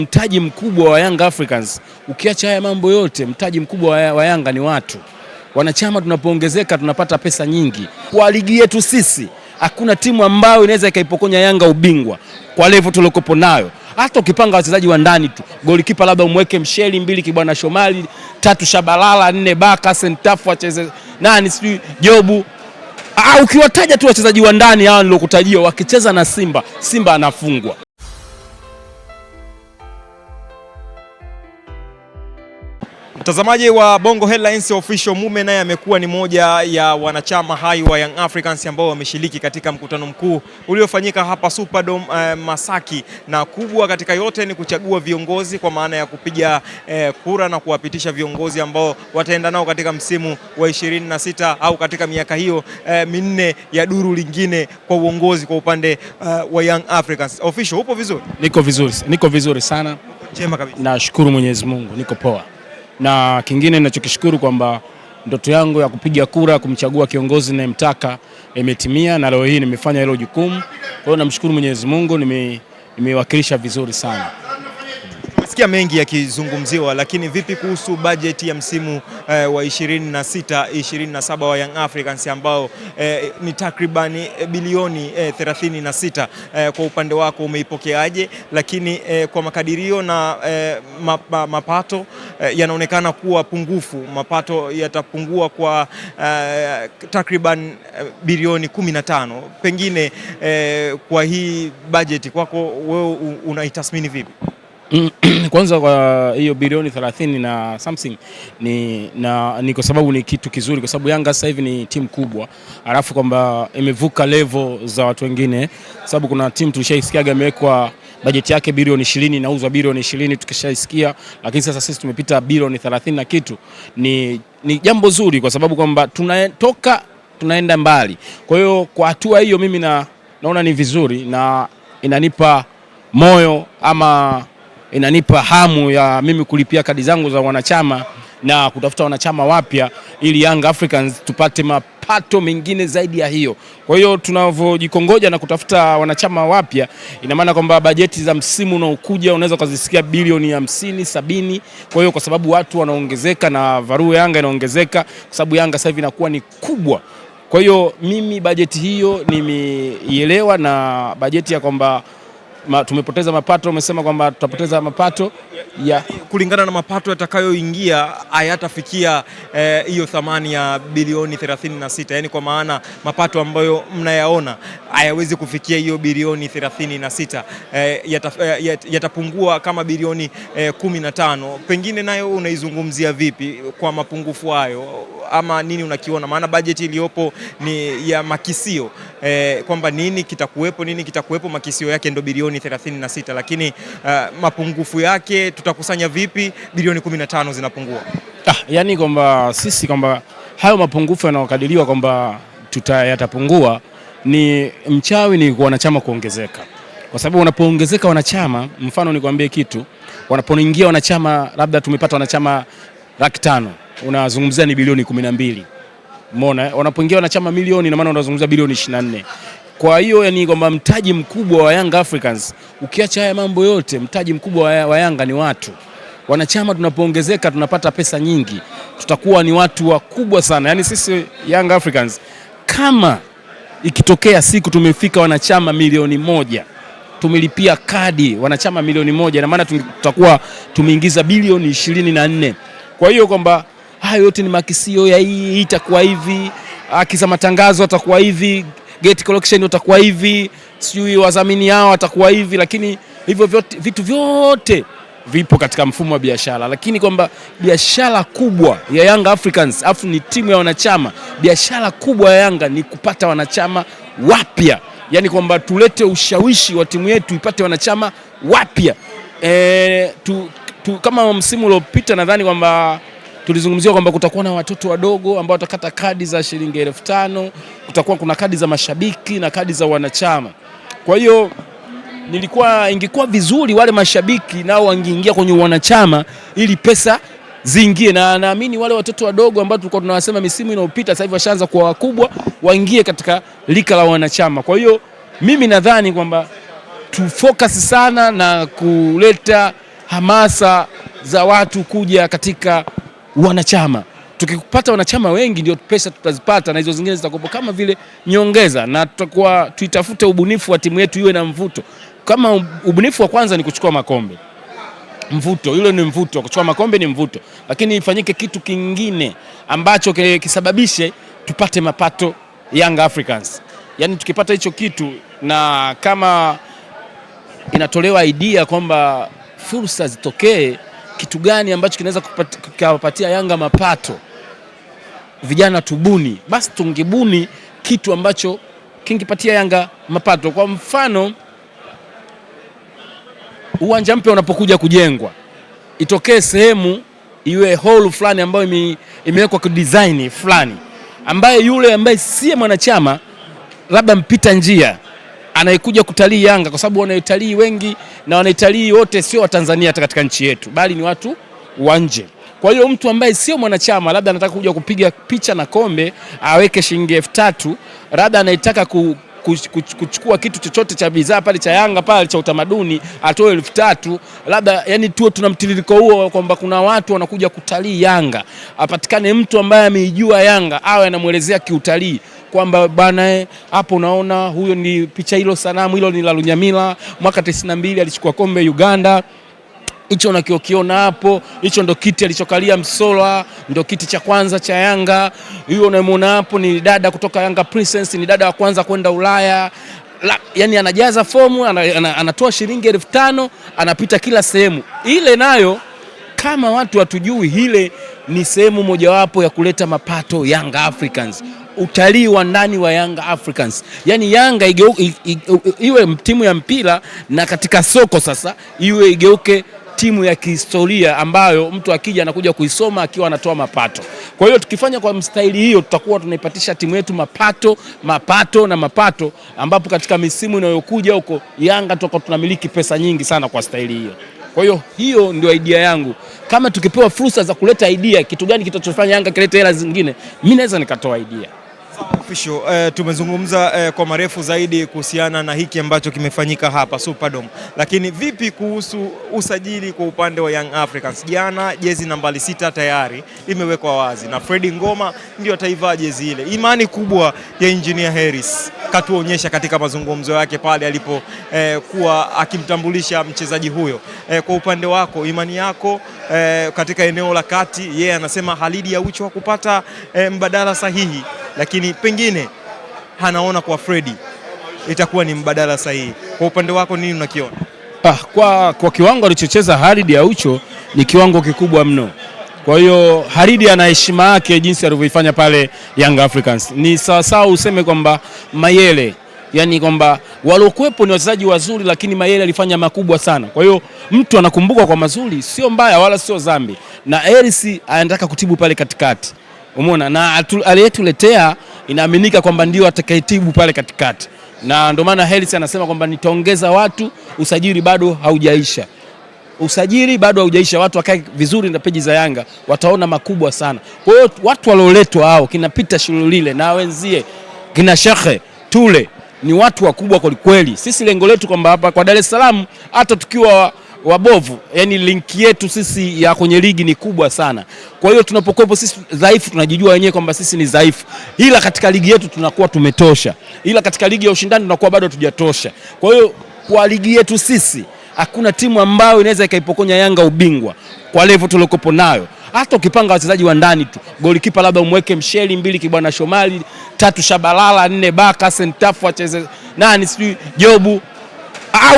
Mtaji mkubwa wa Young Africans, ukiacha haya mambo yote, mtaji mkubwa wa Yanga ni watu. Wanachama tunapoongezeka tunapata pesa nyingi. Kwa ligi yetu sisi, hakuna timu ambayo inaweza ikaipokonya Yanga ubingwa kwa level tulikopo nayo. Hata ukipanga wachezaji wa ndani tu, golikipa labda umweke Msheli, 2 Kibwana Shomali, 3 Shabalala, 4 Baka, Sentafu acheze nani sijui Jobu. Ukiwataja tu wachezaji wa ndani hao nilokutajia, wakicheza na Simba anafungwa. Mtazamaji wa Bongo Headlines Official, Mume naye amekuwa ni moja ya wanachama hai wa Young Africans ambao wameshiriki katika mkutano mkuu uliofanyika hapa Superdome Masaki, na kubwa katika yote ni kuchagua viongozi kwa maana ya kupiga kura na kuwapitisha viongozi ambao wataenda nao katika msimu wa 26 au katika miaka hiyo minne ya duru lingine kwa uongozi kwa upande wa Young Africans. Official, upo vizuri? Niko vizuri sana. Chema kabisa. Nashukuru Mwenyezi Mungu, niko poa. Na kingine ninachokishukuru kwamba ndoto yangu ya kupiga kura kumchagua kiongozi ninayemtaka imetimia, na leo hii nimefanya hilo jukumu. Kwa hiyo namshukuru Mwenyezi Mungu, nimewakilisha vizuri sana. Tumesikia mengi yakizungumziwa, lakini vipi kuhusu bajeti ya msimu wa 26-27 wa Young Africans ambao ni takriban bilioni 36? Kwa upande wako umeipokeaje? Lakini kwa makadirio na mapato yanaonekana kuwa pungufu. Mapato yatapungua kwa takriban bilioni 15. Pengine kwa hii bajeti kwako wewe unaitathmini vipi? Kwanza kwa hiyo bilioni 30 na something ni kwa sababu ni kitu kizuri, kwa sababu Yanga sasa hivi ni timu kubwa, alafu kwamba imevuka level za watu wengine, sababu kuna timu tulishaisikiaga imewekwa bajeti yake bilioni 20, inauzwa bilioni 20 tukishaisikia, lakini sasa sisi tumepita bilioni 30 na kitu. Ni jambo zuri kwa sababu kwamba tunaenda mbali. Kwa hiyo kwa hatua hiyo mimi naona ni vizuri na inanipa moyo ama inanipa hamu ya mimi kulipia kadi zangu za wanachama na kutafuta wanachama wapya ili Young Africans tupate mapato mengine zaidi ya hiyo. Kwa hiyo tunavyojikongoja na kutafuta wanachama wapya, ina maana kwamba bajeti za msimu unaokuja unaweza kuzisikia bilioni 50, 70. Kwa hiyo kwa sababu watu wanaongezeka na varu Yanga inaongezeka, kwa sababu Yanga sasa hivi inakuwa ni kubwa. Kwa hiyo mimi bajeti hiyo nimeielewa, na bajeti ya kwamba tumepoteza mapato, umesema kwamba tutapoteza mapato ya kulingana na mapato yatakayoingia hayatafikia hiyo thamani ya bilioni 36. Yani kwa maana mapato ambayo mnayaona hayawezi kufikia hiyo bilioni 36, yatapungua kama bilioni 15. Pengine nayo unaizungumzia vipi kwa mapungufu hayo, ama nini unakiona? Maana bajeti iliyopo ni ya makisio, kwamba nini kitakuwepo, makisio yake ndo bilioni 36, lakini mapungufu yake tutakusanya vipi? Bilioni 15 zinapungua. Yani kwamba sisi kwamba hayo mapungufu yanayokadiriwa kwamba yatapungua, ni mchawi ni kwa wanachama kuongezeka, kwa sababu wanapoongezeka wanachama, mfano nikwambie kitu, wanapoingia wanachama, labda tumepata wanachama 500,000, unazungumzia ni bilioni 12. Umeona, wanapoingia wanachama milioni, na maana unazungumzia bilioni 24. Kwa hiyo yani kwamba mtaji mkubwa wa Young Africans, ukiacha haya mambo yote, mtaji mkubwa wa Yanga ni watu. Wanachama tunapoongezeka tunapata pesa nyingi, tutakuwa ni watu wakubwa sana. Yani sisi Young Africans, kama ikitokea siku tumefika wanachama milioni 1, tumelipia kadi wanachama milioni 1, na maana tutakuwa tumeingiza bilioni 24. Kwa hiyo kwamba hayo yote ni makisio ya hii itakuwa hivi, akiza matangazo atakuwa hivi, gate collection utakuwa hivi, sijui wadhamini hao watakuwa hivi, lakini hivyo vitu vyote vipo katika mfumo wa biashara. Lakini kwamba biashara kubwa ya Young Africans, afu ni timu ya wanachama, biashara kubwa ya Yanga ni kupata wanachama wapya. Yani kwamba tulete ushawishi wa timu yetu ipate wanachama wapya. Kama msimu uliopita nadhani kwamba tulizungumzia kwamba kutakuwa na watoto wadogo ambao watakata kadi za shilingi 5,000, kutakuwa kuna kadi za mashabiki na kadi za wanachama. Kwa hiyo ingekuwa vizuri wale mashabiki nao wangeingia kwenye wanachama ili pesa ziingie, na naamini wale watoto wadogo ambao tulikuwa tunawasema misimu inayopita sasa hivi washaanza kuwa wakubwa, waingie katika lika la wanachama. Kwa hiyo mimi nadhani kwamba tu focus sana na kuleta hamasa za watu kuja katika wanachama. Tukipata wanachama wengi ndio pesa tutazipata, na hizo zingine zitakuwa kama vile nyongeza, na tutakuwa tuitafute ubunifu wa timu yetu iwe na mvuto. Kama ubunifu wa kwanza ni kuchukua makombe, mvuto hilo ni mvuto, kuchukua makombe ni mvuto, lakini ifanyike kitu kingine ambacho kisababishe tupate mapato Young Africans. Yani tukipata hicho kitu, na kama inatolewa idea kwamba fursa zitokee, kitu gani ambacho kinaweza kupatia Yanga mapato, vijana tubuni, basi tungibuni kitu ambacho kingipatia Yanga mapato. Kwa mfano, uwanja mpya unapokuja kujengwa, itokee sehemu iwe hall fulani ambayo imewekwa kwa design fulani, ambaye yule ambaye si mwanachama, labda mpita njia, anayekuja kutalii Yanga, kwa sababu wanaitalii wengi na wanaitalii wote sio wa Tanzania hata katika nchi yetu, bali ni watu wa nje. Kwa hiyo mtu ambaye sio mwanachama, labda anataka kuja kupiga picha na kombe, aweke shilingi 3000, labda anaitaka kuchukua kitu chochote cha bidhaa pale cha Yanga pale cha utamaduni, atoe 3000, labda yani tuwe tuna mtiririko huo kwamba kuna watu wanakuja kutalii Yanga, apatikane mtu ambaye ameijua Yanga, awe anamuelezea kiutalii kwamba bana, hapo unaona huyo ni picha, hilo sanamu hilo ni la Lunyamila, mwaka 92 alichukua kombe Uganda. Hicho unakiona hapo, hicho ndo kiti alichokalia Msola, ndo kiti cha kwanza cha Yanga. Hiyo unamwona hapo ni dada kutoka Yanga Princess, ni dada wa kwanza kwenda Ulaya. Yani anajaza fomu, anatoa shilingi 5000, anapita kila sehemu. Ile nayo kama watu hatujui, ile ni sehemu mojawapo ya kuleta mapato Young Africans. Utalii wa ndani wa Young Africans. Yani Yanga iwe timu ya mpira, na katika soko sasa iwe igeuke timu ya kihistoria ambayo mtu akija anakuja kuisoma akiwa anatoa mapato. Kwa hiyo tukifanya kwa mstaili hiyo, tutakuwa tunaipatisha timu yetu mapato, ambapo katika misimu inayokuja huko Yanga tutakuwa tunamiliki pesa nyingi sana kwa staili hiyo. Kwa hiyo hiyo ndio idea yangu. Kama tukipewa fursa za kuleta idea, kitu gani kitachofanya Yanga kilete hela zingine, mimi naweza nikatoa idea. Official, tumezungumza kwa marefu zaidi kuhusiana na hiki ambacho kimefanyika hapa Superdome, lakini vipi kuhusu usajili kwa upande wa Young Africans? Jana jezi nambari 6 tayari imewekwa wazi na Fredi Ngoma ndio ataivaa jezi ile. Imani kubwa ya Engineer Harris katuonyesha katika mazungumzo yake pale alipokuwa akimtambulisha mchezaji huyo. Kwa upande wako, imani yako katika eneo la kati, yeye anasema Khalid Aucho kupata mbadala sahihi, lakini pengine anaona kwa Fredi itakuwa ni mbadala sahihi. Kwa upande wako nini unakiona? Kwa kiwango alichocheza Khalid Aucho ni kiwango kikubwa mno. Kwa hiyo Khalid ana heshima yake jinsi alivyoifanya pale Young Africans. Ni sawa useme kwamba Mayele, yani kwamba waliokuepo ni wachezaji wazuri, lakini Mayele alifanya makubwa sana. Kwa hiyo mtu anakumbuka kwa mazuri, sio mbaya wala sio dhambi. Na Harris anataka kutibu pale katikati. Umeona, na aliyetuletea inaaminika kwamba ndio atakayetibu pale katikati. Na ndio maana Harris anasema kwamba nitaongeza watu, usajili bado haujaisha. Watu wakae vizuri na peji za Yanga, wataona makubwa sana. Kwa hiyo watu walioletwa hao kina Peter Shululile na wenzie kina Shekhe Tule ni watu wakubwa kwa kweli. Sisi lengo letu kwamba hapa kwa Dar es Salaam, hata tukiwa wabovu, yani linki yetu sisi ya kwenye ligi ni kubwa sana. Kwa hiyo tunapokuwepo sisi dhaifu, tunajijua wenyewe kwamba sisi ni dhaifu, ila katika ligi yetu tunakuwa tumetosha, ila katika ligi ya ushindani tunakuwa bado hatujatosha. Kwa hiyo kwa ligi yetu sisi hakuna timu ambayo inaweza ikaipokonya Yanga ubingwa kwa level tulikopo nayo. Hata ukipanga wachezaji wa ndani tu, golikipa labda umweke Msheli, 2 Kibwana Shomali, 3 Shabalala, 4 Baka, Sentafu acheze nani sijui Jobu.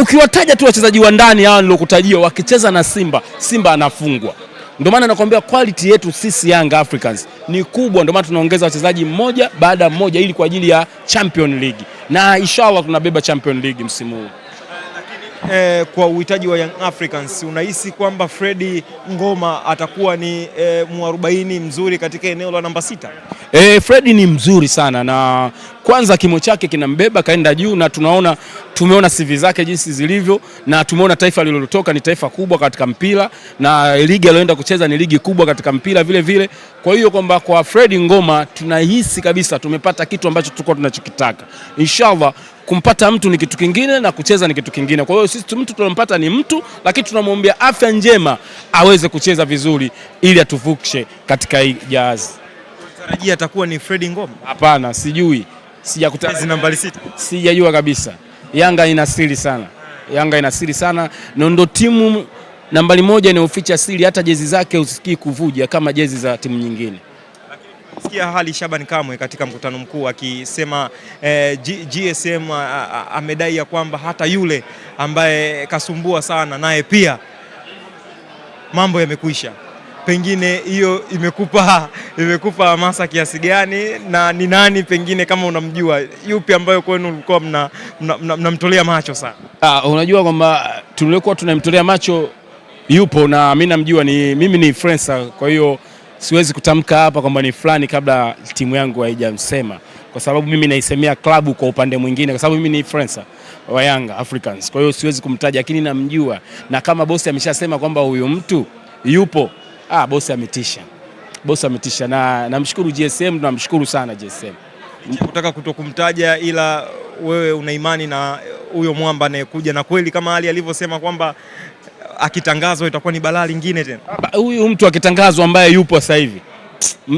Ukiwataja tu wachezaji wa ndani hao nilokutajia wakicheza na Simba anafungwa. Ndio maana nakwambia quality yetu sisi Young Africans ni kubwa, ndio maana tunaongeza wachezaji mmoja baada mmoja ili kwa ajili ya Champion League, na inshallah tunabeba Champion League msimu huu. Kwa uhitaji wa Young Africans, unahisi kwamba Fredi Ngoma atakuwa ni muarobaini mzuri katika eneo la namba 6? Fredi ni mzuri sana, na kwanza kimo chake kinambeba kaenda juu, na tumeona CV zake jinsi zilivyo, na tumeona taifa lililotoka ni taifa kubwa katika mpira, na ligi aliyoenda kucheza ni ligi kubwa katika mpira vile vile. Kwa hiyo kwamba kwa Fredi Ngoma tunahisi kabisa tumepata kitu ambacho tulikuwa tunachokitaka. Inshallah kumpata mtu ni kitu kingine na kucheza ni kitu kingine. Kwa hiyo sisi mtu tunampata ni mtu, lakini tunamwombea afya njema aweze kucheza vizuri ili atuvukishe katika hii jahazi. Tarajia atakuwa ni Fredi Ngoma? Hapana, sijui. Sijakutana nambari 6. Sijajua kabisa. Yanga ina siri sana. Yanga ina siri sana. Ndio timu nambari 1 inayoficha siri, hata jezi zake usikii kuvuja kama jezi za timu nyingine. Sikia hali Shaban Kamwe katika mkutano mkuu akisema GSM amedai ya kwamba hata yule ambaye kasumbua sana naye pia mambo yamekwisha. Pengine hiyo imekupa hamasa kiasi gani, na ni nani pengine kama unamjua yupi ambayo kwenu mlikuwa mnamtolea macho sana? Unajua kwamba tulikuwa tunamtolea macho yupo, na mimi namjua, mimi ni influencer, kwa hiyo siwezi kutamka hapa kwamba ni fulani kabla timu yangu haijamsema, kwa sababu mimi naisemea klabu kwa upande mwingine, kwa sababu mimi ni influencer wa Yanga Africans. Kwa hiyo siwezi kumtaja, lakini namjua, na kama bosi ameshasema kwamba huyo mtu yupo, bosi ametisha. Bosi ametisha, na namshukuru GSM, tunamshukuru sana GSM. Kutaka kutokumtaja, ila wewe una imani na huyo mwamba anayekuja, na kweli kama Ali alivyosema kwamba akitangazwa itakuwa ni balaa lingine tena. Huyu mtu akitangazwa ambaye yupo sasa hivi,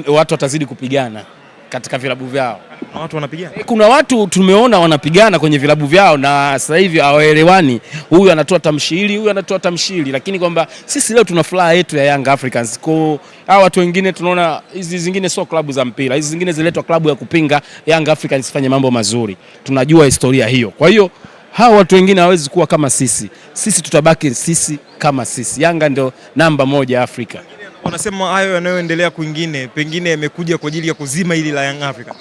watu watazidi kupigana katika vilabu vyao. Kuna watu wanapigana. Kuna watu tumeona wanapigana kwenye vilabu vyao, na sasa hivi hawaelewani. Huyu anatoa tamshiri, huyu anatoa tamshiri, lakini kwamba sisi leo tuna furaha yetu ya Young Africans. Kwa hao watu wengine tunaona hizi zingine sio klabu za mpira, hizi zingine ziletwa klabu ya kupinga Young Africans ifanye mambo mazuri. Tunajua historia hiyo. Kwa hiyo hao watu wengine hawezi kuwa kama sisi. Sisi tutabaki sisi kama sisi. Yanga ndio namba 1 Afrika. Wanasema hayo yanayoendelea kwingine pengine yamekuja kwa ajili ya kuzima hili la Young Africa.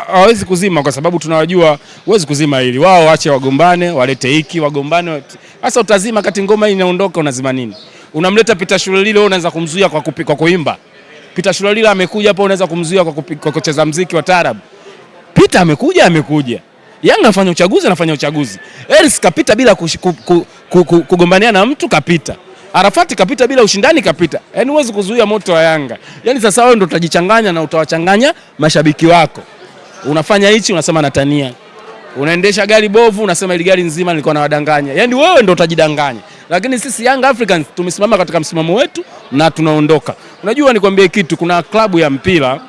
Hawezi kuzima, kwa sababu tunawajua huwezi kuzima hili. Wao waache wagombane, walete hiki, wagombane. Sasa utazima kati ngoma hii inaondoka, unazima nini? Unamleta Peter Shulelile, wewe unaanza kumzuia kwa kuimba. Peter Shulelile amekuja hapo, unaweza kumzuia kwa kucheza muziki wa taarab. Peter amekuja. Yanga anafanya uchaguzi. Eris kapita bila kugombania na mtu, kapita. Arafati kapita bila ushindani, kapita. Yaani huwezi kuzuia moto wa Yanga. Yaani sasa wewe ndio utajichanganya na utawachanganya mashabiki wako. Unafanya hichi unasema natania. Unaendesha gari bovu unasema ile gari nzima nilikuwa nawadanganya. Yaani wewe ndio utajidanganya. Lakini sisi Young Africans tumesimama katika msimamo wetu na tunaondoka. Unajua nikwambie kitu, kuna klabu ya mpira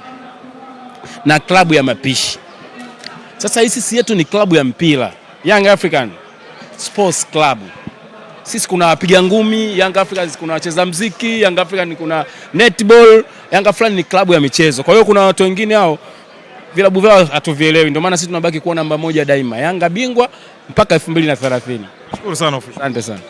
na klabu ya mapishi. Sasa hii sisi yetu ni klabu ya mpira, Young African Sports Club. Sisi kuna wapiga ngumi Young Africans, kuna wacheza muziki Young African, kuna netball. Young African ni klabu ya michezo. Kwa hiyo kuna watu wengine hao vilabu vyao hatuvielewi, ndio maana sisi tunabaki kuwa namba 1 daima. Yanga bingwa mpaka 2030. Shukuru sana. Asante sana.